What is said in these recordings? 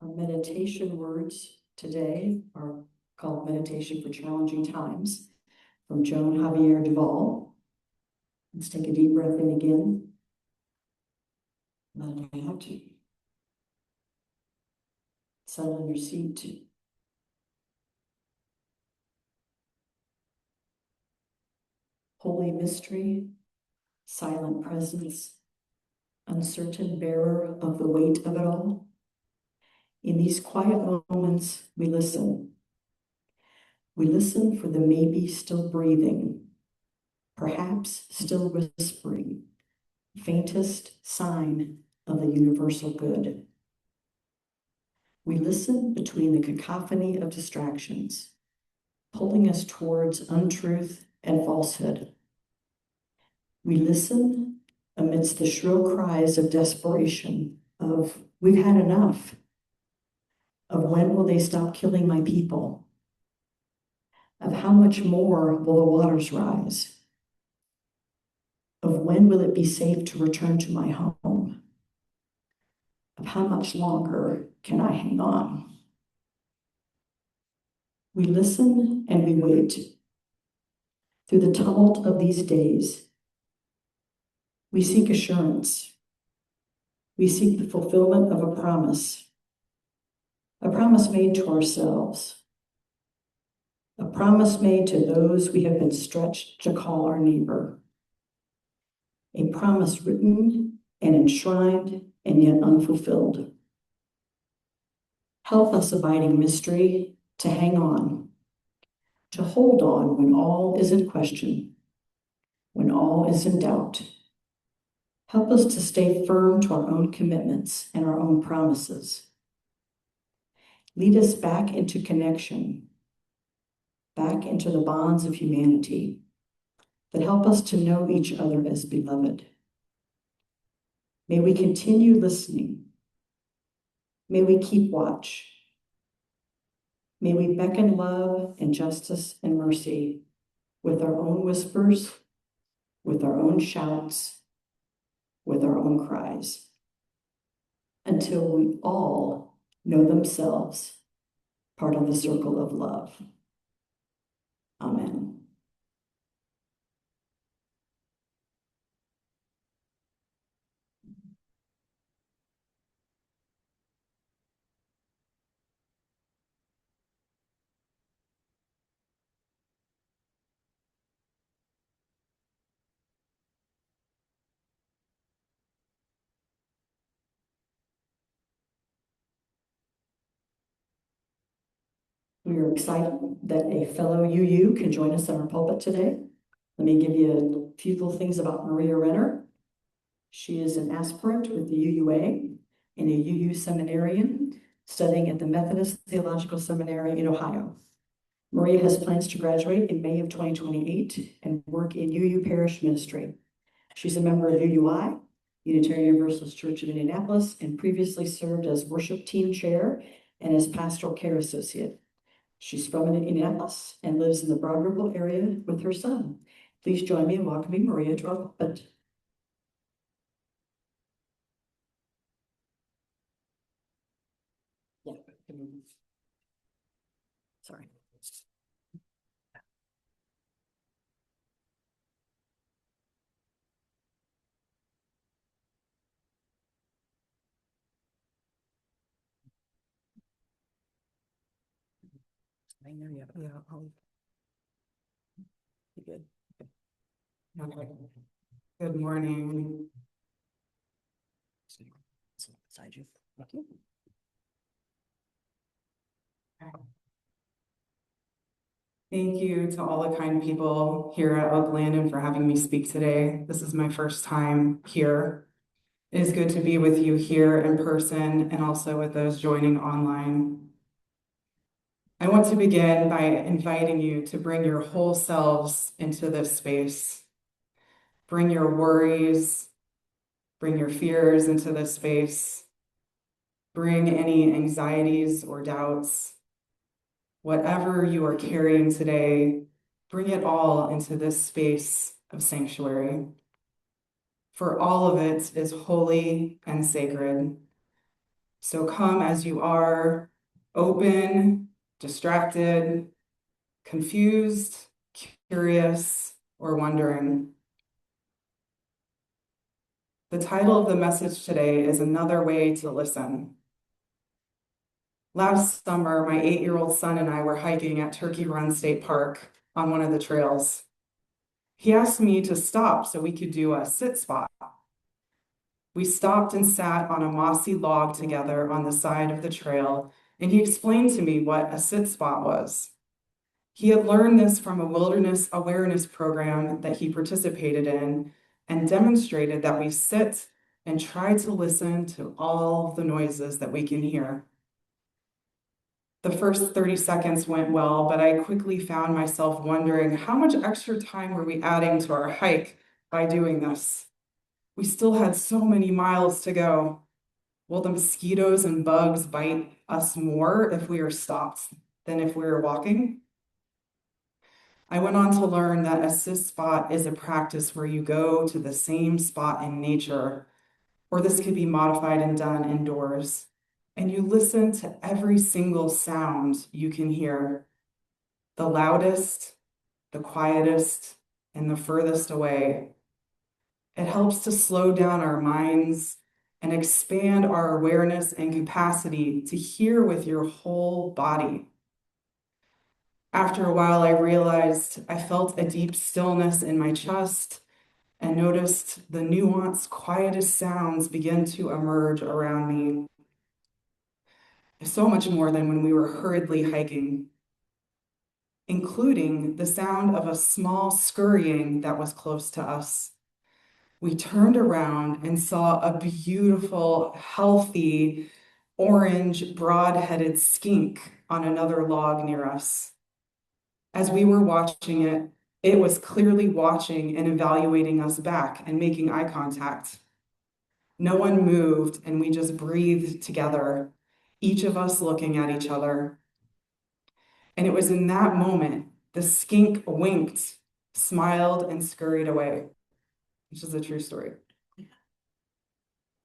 Our meditation words today are called Meditation for Challenging Times from Joan Javier Duval. Let's take a deep breath in again. Let it out. Settle in your seat. Holy mystery, silent presence, uncertain bearer of the weight of it all. In these quiet moments, we listen. We listen for the maybe still breathing, perhaps still whispering, faintest sign of the universal good. We listen between the cacophony of distractions, pulling us towards untruth and falsehood. We listen amidst the shrill cries of desperation of, "We've had enough," of "When will they stop killing my people?" Of "How much more will the waters rise?" Of "When will it be safe to return to my home?" Of "How much longer can I hang on?" We listen and we wait. Through the tumult of these days, we seek assurance. We seek the fulfillment of a promise made to ourselves, a promise made to those we have been stretched to call our neighbor, a promise written and enshrined and yet unfulfilled. Help us, abiding mystery, to hang on, to hold on when all is in question, when all is in doubt. Help us to stay firm to our own commitments and our own promises. Lead us back into connection, back into the bonds of humanity that help us to know each other as beloved. May we continue listening. May we keep watch. May we beckon love and justice and mercy with our own whispers, with our own shouts, with our own cries, until we all know themselves part of the circle of love. Amen. We are excited that a fellow UU can join us in our pulpit today. Let me give you a few little things about Maria Renner. She is an aspirant with the UUA and a UU seminarian studying at the Methodist Theological Seminary in Ohio. Maria has plans to graduate in May of 2028 and work in UU parish ministry. She's a member of UUI, Unitarian Universalist Church of Indianapolis, and previously served as worship team chair and as pastoral care associate. She's from Indianapolis and lives in the Broad Ripple area with her son. Please join me in welcoming Maria to our pulpit. Yeah. Sorry. I know you. Yeah, I'll be good. Okay. Good morning. Beside you. Thank you. Thank you to all the kind people here at Oak Landon for having me speak today. This is my first time here. It is good to be with you here in person and also with those joining online. I want to begin by inviting you to bring your whole selves into this space. Bring your worries, bring your fears into this space. Bring any anxieties or doubts. Whatever you are carrying today, bring it all into this space of sanctuary. For all of it is holy and sacred. So come as you are, open, distracted, confused, curious, or wondering. The title of the message today is Another Way to Listen. Last summer, my 8-year-old son and I were hiking at Turkey Run State Park on one of the trails. He asked me to stop so we could do a sit spot. We stopped and sat on a mossy log together on the side of the trail, and he explained to me what a sit spot was. He had learned this from a wilderness awareness program that he participated in and demonstrated that we sit and try to listen to all the noises that we can hear. The first 30 seconds went well, but I quickly found myself wondering how much extra time were we adding to our hike by doing this? We still had so many miles to go. Will the mosquitoes and bugs bite us more if we are stopped than if we are walking? I went on to learn that a sit spot is a practice where you go to the same spot in nature, or this could be modified and done indoors, and you listen to every single sound you can hear, the loudest, the quietest, and the furthest away. It helps to slow down our minds and expand our awareness and capacity to hear with your whole body. After a while, I realized I felt a deep stillness in my chest and noticed the nuanced, quietest sounds begin to emerge around me. So much more than when we were hurriedly hiking, including the sound of a small scurrying that was close to us. We turned around and saw a beautiful, healthy, orange, broad-headed skink on another log near us. As we were watching it, it was clearly watching and evaluating us back and making eye contact. No one moved, and we just breathed together, each of us looking at each other. And it was in that moment the skink winked, smiled, and scurried away, which is a true story.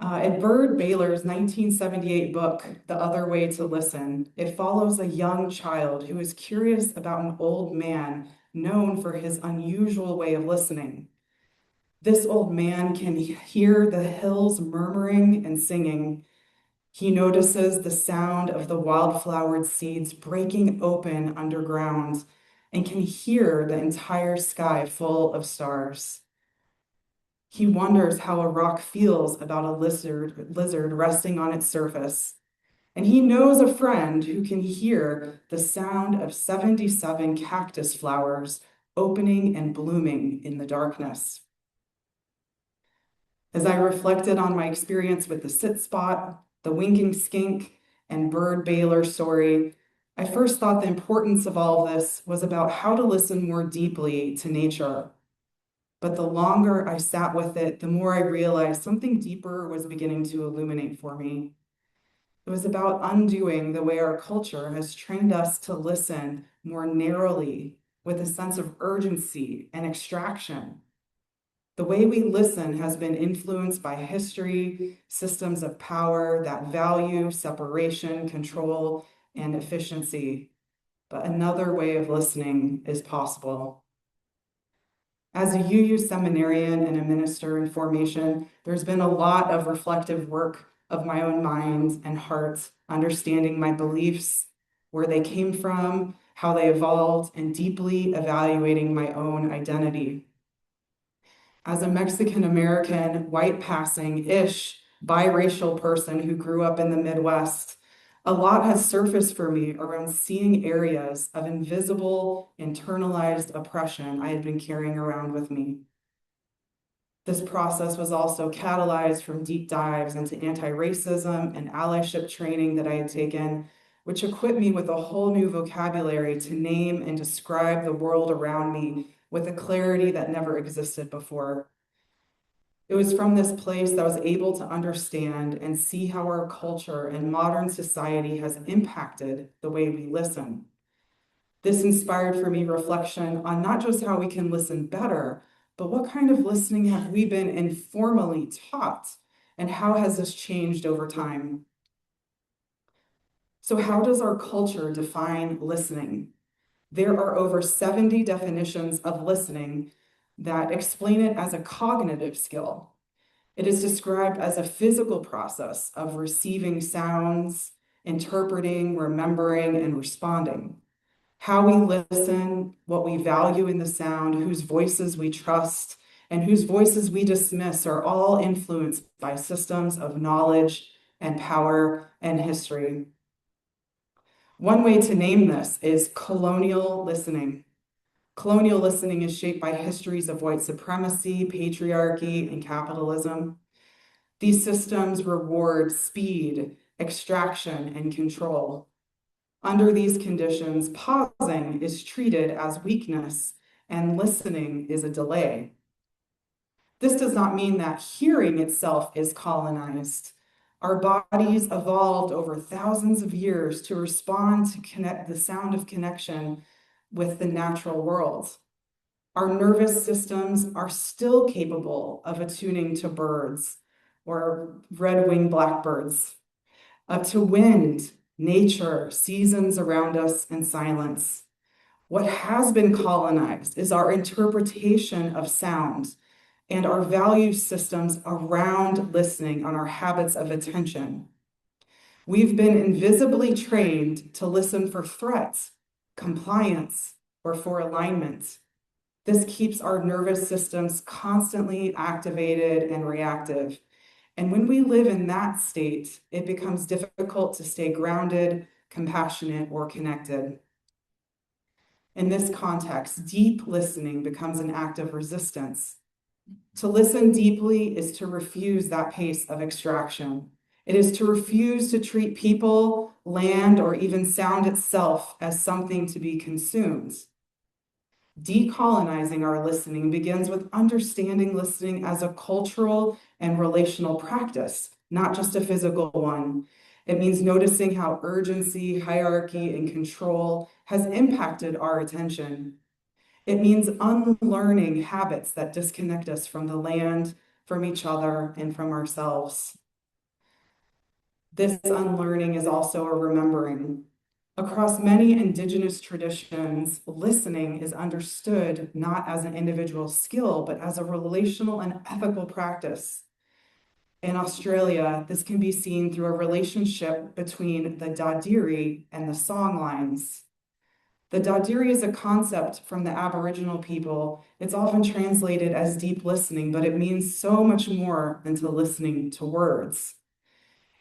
In Bird Baylor's 1978 book, The Other Way to Listen, it follows a young child who is curious about an old man known for his unusual way of listening. This old man can hear the hills murmuring and singing. He notices the sound of the wildflowered seeds breaking open underground and can hear the entire sky full of stars. He wonders how a rock feels about a lizard resting on its surface. And he knows a friend who can hear the sound of 77 cactus flowers opening and blooming in the darkness. As I reflected on my experience with the sit spot, the winking skink, and Bird Baylor story, I first thought the importance of all this was about how to listen more deeply to nature. But the longer I sat with it, the more I realized something deeper was beginning to illuminate for me. It was about undoing the way our culture has trained us to listen more narrowly with a sense of urgency and extraction. The way we listen has been influenced by history, systems of power that value separation, control, and efficiency. But another way of listening is possible. As a UU seminarian and a minister in formation, there's been a lot of reflective work of my own mind and heart, understanding my beliefs, where they came from, how they evolved, and deeply evaluating my own identity. As a Mexican American, white passing-ish, biracial person who grew up in the Midwest, a lot has surfaced for me around seeing areas of invisible, internalized oppression I had been carrying around with me. This process was also catalyzed from deep dives into anti-racism and allyship training that I had taken, which equipped me with a whole new vocabulary to name and describe the world around me with a clarity that never existed before. It was from this place that I was able to understand and see how our culture and modern society has impacted the way we listen. This inspired for me reflection on not just how we can listen better, but what kind of listening have we been informally taught, and how has this changed over time? So how does our culture define listening? There are over 70 definitions of listening that explain it as a cognitive skill. It is described as a physical process of receiving sounds, interpreting, remembering, and responding. How we listen, what we value in the sound, whose voices we trust, and whose voices we dismiss are all influenced by systems of knowledge and power and history. One way to name this is colonial listening. Colonial listening is shaped by histories of white supremacy, patriarchy, and capitalism. These systems reward speed, extraction, and control. Under these conditions, pausing is treated as weakness and listening is a delay. This does not mean that hearing itself is colonized. Our bodies evolved over thousands of years to respond to connect the sound of connection with the natural world. Our nervous systems are still capable of attuning to birds or red-winged blackbirds, to wind, nature, seasons around us, and silence. What has been colonized is our interpretation of sound and our value systems around listening, on our habits of attention. We've been invisibly trained to listen for threats, compliance, or for alignment. This keeps our nervous systems constantly activated and reactive. And when we live in that state, it becomes difficult to stay grounded, compassionate, or connected. In this context, deep listening becomes an act of resistance. To listen deeply is to refuse that pace of extraction. It is to refuse to treat people, land, or even sound itself as something to be consumed. Decolonizing our listening begins with understanding listening as a cultural and relational practice, not just a physical one. It means noticing how urgency, hierarchy, and control has impacted our attention. It means unlearning habits that disconnect us from the land, from each other, and from ourselves. This unlearning is also a remembering. Across many Indigenous traditions, listening is understood not as an individual skill, but as a relational and ethical practice. In Australia, this can be seen through a relationship between the Dadiri and the songlines. The Dadiri is a concept from the Aboriginal people. It's often translated as deep listening, but it means so much more than to listening to words.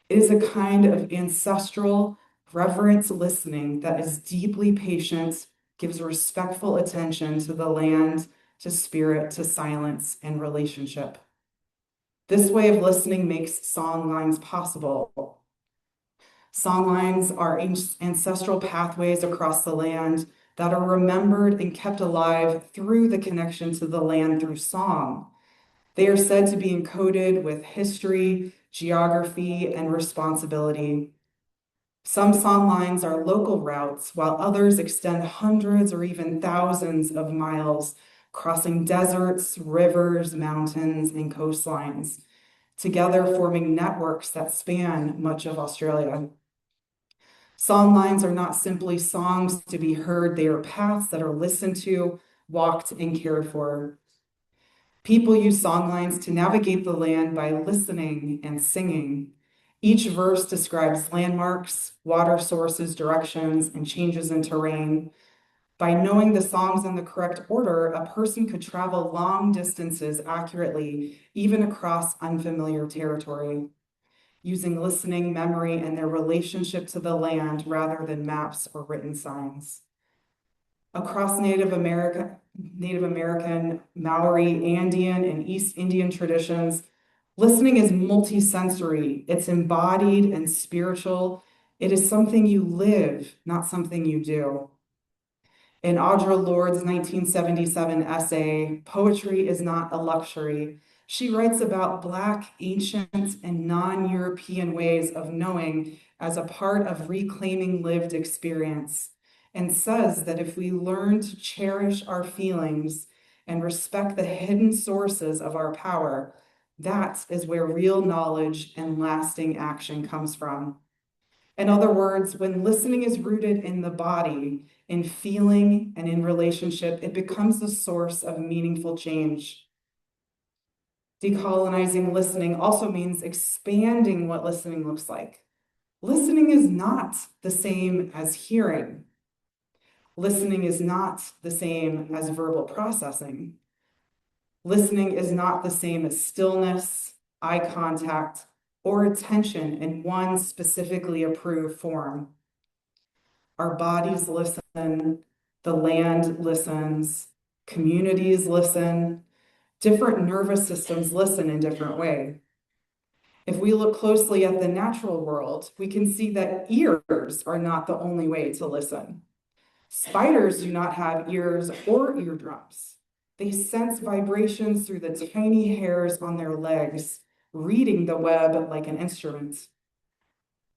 It is a kind of ancestral, reverent listening that is deeply patient, gives respectful attention to the land, to spirit, to silence, and relationship. This way of listening makes songlines possible. Songlines are ancestral pathways across the land that are remembered and kept alive through the connection to the land through song. They are said to be encoded with history, geography, and responsibility. Some songlines are local routes, while others extend hundreds or even thousands of miles, crossing deserts, rivers, mountains, and coastlines, together forming networks that span much of Australia. Songlines are not simply songs to be heard, they are paths that are listened to, walked, and cared for. People use songlines to navigate the land by listening and singing. Each verse describes landmarks, water sources, directions, and changes in terrain. By knowing the songs in the correct order, a person could travel long distances accurately, even across unfamiliar territory, using listening, memory, and their relationship to the land rather than maps or written signs. Across Native American, Maori, Andean, and East Indian traditions, listening is multisensory. It's embodied and spiritual. It is something you live, not something you do. In Audre Lorde's 1977 essay, Poetry is Not a Luxury, she writes about Black, ancient, and non-European ways of knowing as a part of reclaiming lived experience, and says that if we learn to cherish our feelings and respect the hidden sources of our power, that is where real knowledge and lasting action comes from. In other words, when listening is rooted in the body, in feeling, and in relationship, it becomes the source of meaningful change. Decolonizing listening also means expanding what listening looks like. Listening is not the same as hearing. Listening is not the same as verbal processing. Listening is not the same as stillness, eye contact, or attention in one specifically approved form. Our bodies listen, the land listens, communities listen, different nervous systems listen in different ways. If we look closely at the natural world, we can see that ears are not the only way to listen. Spiders do not have ears or eardrums. They sense vibrations through the tiny hairs on their legs, reading the web like an instrument.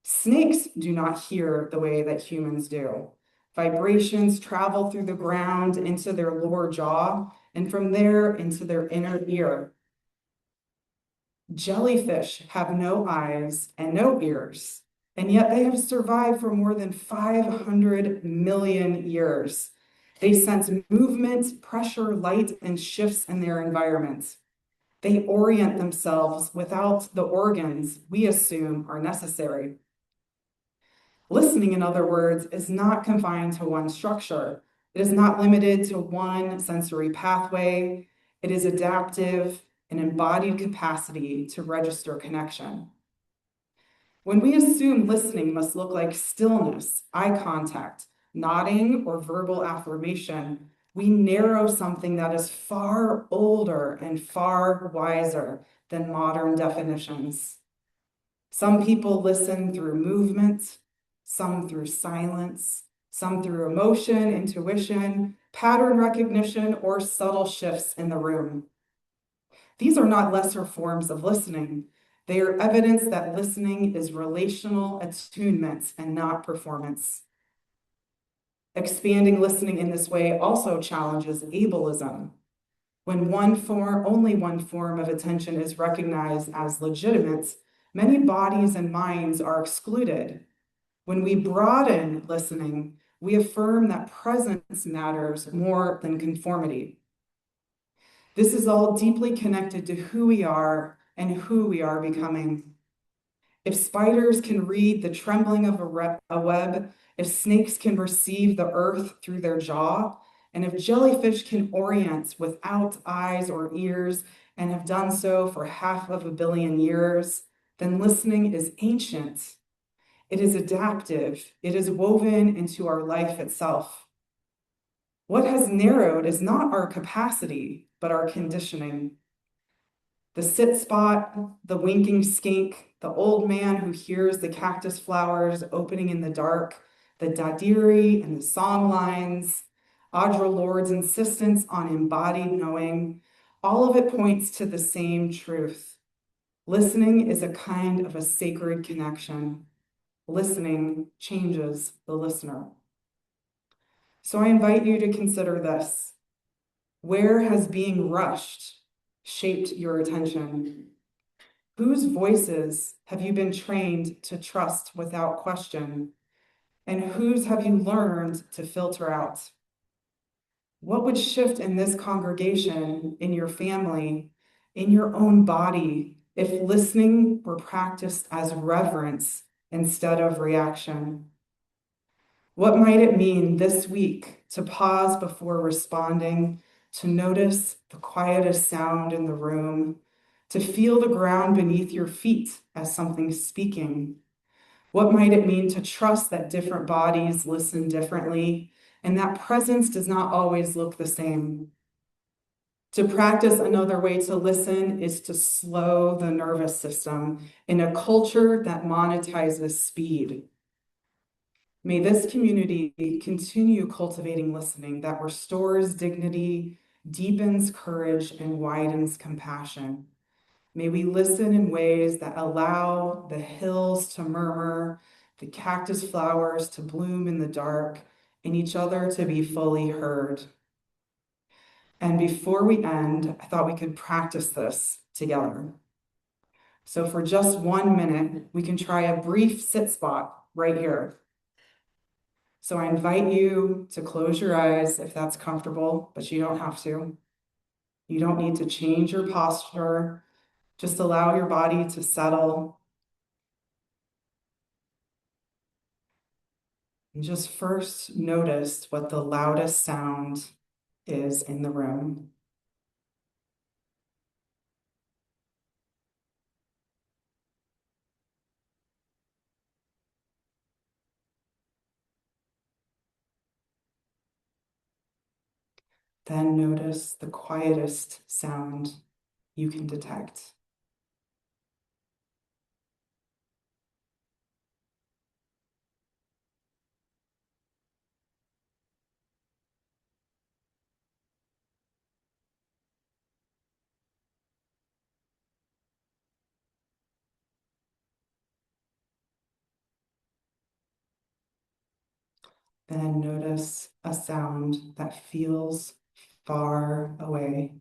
Snakes do not hear the way that humans do. Vibrations travel through the ground into their lower jaw, and from there into their inner ear. Jellyfish have no eyes and no ears, and yet they have survived for more than 500 million years. They sense movement, pressure, light, and shifts in their environment. They orient themselves without the organs we assume are necessary. Listening, in other words, is not confined to one structure. It is not limited to one sensory pathway. It is adaptive, an embodied capacity to register connection. When we assume listening must look like stillness, eye contact, nodding, or verbal affirmation, we narrow something that is far older and far wiser than modern definitions. Some people listen through movement, some through silence, some through emotion, intuition, pattern recognition, or subtle shifts in the room. These are not lesser forms of listening. They are evidence that listening is relational attunement and not performance. Expanding listening in this way also challenges ableism. When only one form of attention is recognized as legitimate, many bodies and minds are excluded. When we broaden listening, we affirm that presence matters more than conformity. This is all deeply connected to who we are and who we are becoming. If spiders can read the trembling of a web, if snakes can receive the earth through their jaw, and if jellyfish can orient without eyes or ears and have done so for 500 million years, then listening is ancient. It is adaptive. It is woven into our life itself. What has narrowed is not our capacity, but our conditioning. The sit spot, the winking skink, the old man who hears the cactus flowers opening in the dark, the dadiri and the song lines, Audre Lorde's insistence on embodied knowing, all of it points to the same truth. Listening is a kind of a sacred connection. Listening changes the listener. So I invite you to consider this. Where has being rushed shaped your attention? Whose voices have you been trained to trust without question? And whose have you learned to filter out? What would shift in this congregation, in your family, in your own body, if listening were practiced as reverence instead of reaction? What might it mean this week to pause before responding, to notice the quietest sound in the room, to feel the ground beneath your feet as something speaking? What might it mean to trust that different bodies listen differently and that presence does not always look the same? To practice another way to listen is to slow the nervous system in a culture that monetizes speed. May this community continue cultivating listening that restores dignity, deepens courage, and widens compassion. May we listen in ways that allow the hills to murmur, the cactus flowers to bloom in the dark, and each other to be fully heard. And before we end, I thought we could practice this together. So for just 1 minute, we can try a brief sit spot right here. So I invite you to close your eyes if that's comfortable, but you don't have to. You don't need to change your posture. Just allow your body to settle. And just first notice what the loudest sound is in the room. Then notice the quietest sound you can detect. Then notice a sound that feels far away.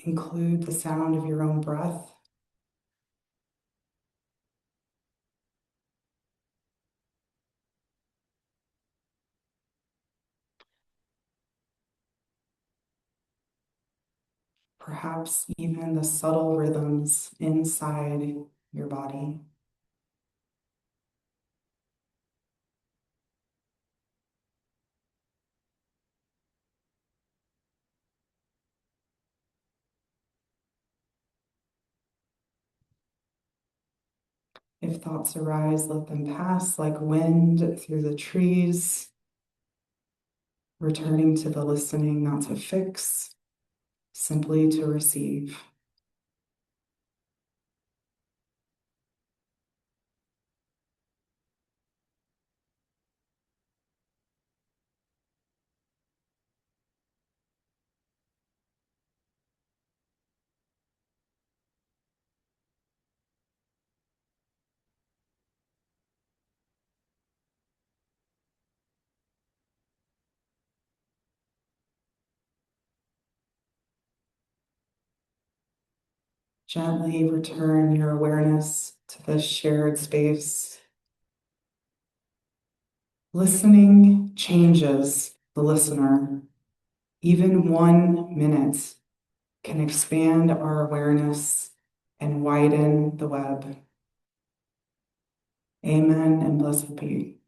Include the sound of your own breath. Perhaps even the subtle rhythms inside your body. If thoughts arise, let them pass like wind through the trees, returning to the listening, not to fix, simply to receive. Gently return your awareness to this shared space. Listening changes the listener. Even 1 minute can expand our awareness and widen the web. Amen and blessed be.